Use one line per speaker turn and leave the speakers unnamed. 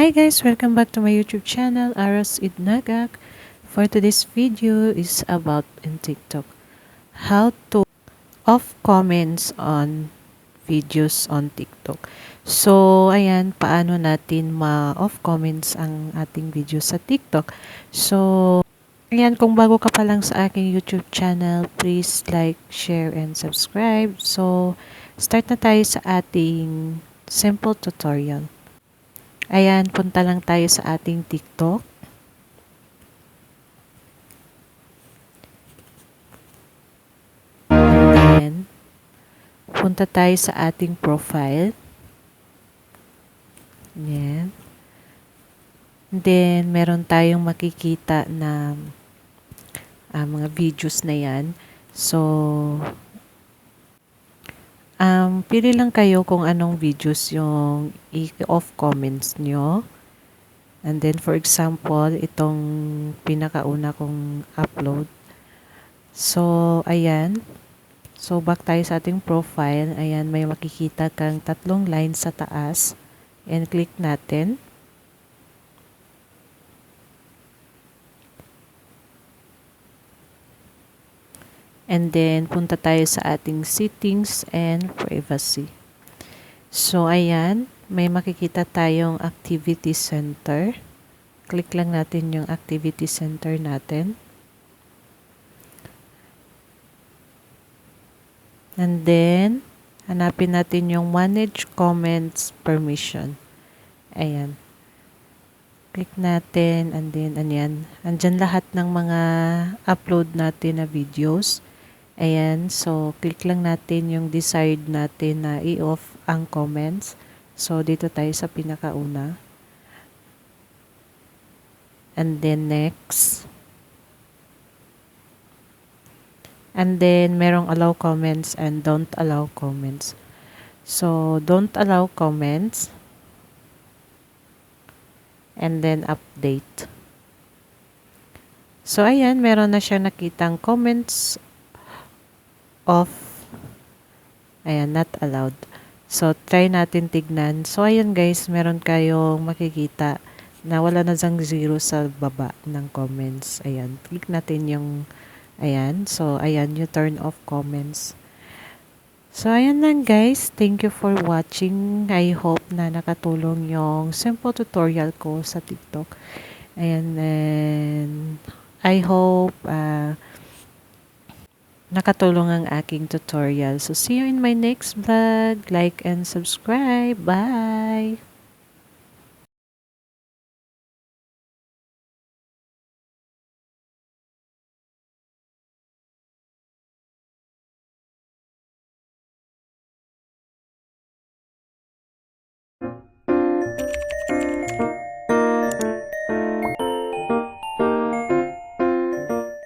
Hi guys, welcome back to my YouTube channel, Aras Idnagak. For today's video is about in TikTok. How to off comments on videos on TikTok. So, ayan, paano natin ma-off comments ang ating video sa TikTok. So, ayan, kung bago ka pa lang sa aking YouTube channel, please like, share, and subscribe. So, start na tayo sa ating simple tutorial. Ayan, punta lang tayo sa ating TikTok. And then, punta tayo sa ating profile. Ayan. And then, meron tayong makikita na mga videos na yan. So, pili lang kayo kung anong videos yung i-off comments nyo. And then, for example, itong pinakauna kong upload. So, ayan. So, back tayo sa ating profile. Ayan, may makikita kang tatlong lines sa taas. And click natin. And then, punta tayo sa ating settings and privacy. So, ayan, may makikita tayong activity center. Click lang natin yung activity center natin. And then, hanapin natin yung manage comments permission. Ayan. Click natin and then, ayan. Andyan lahat ng mga upload natin na videos. Ayan, so click lang natin yung desired natin na i-off ang comments. So, dito tayo sa pinakauna. And then next. And then, merong allow comments and don't allow comments. So, don't allow comments. And then, update. So, ayan, meron na siya nakitang comments off. Ayan, not allowed. So, try natin tignan. So, ayan guys, meron kayong makikita na wala na sang zero sa baba ng comments. Ayan, click natin yung, ayan. So, ayan, you turn off comments. So, ayan lang guys. Thank you for watching. I hope na nakatulong yung simple tutorial ko sa TikTok. Ayan, and I hope, nakatulong ang aking tutorial. So, see you in my next vlog. Like and subscribe. Bye!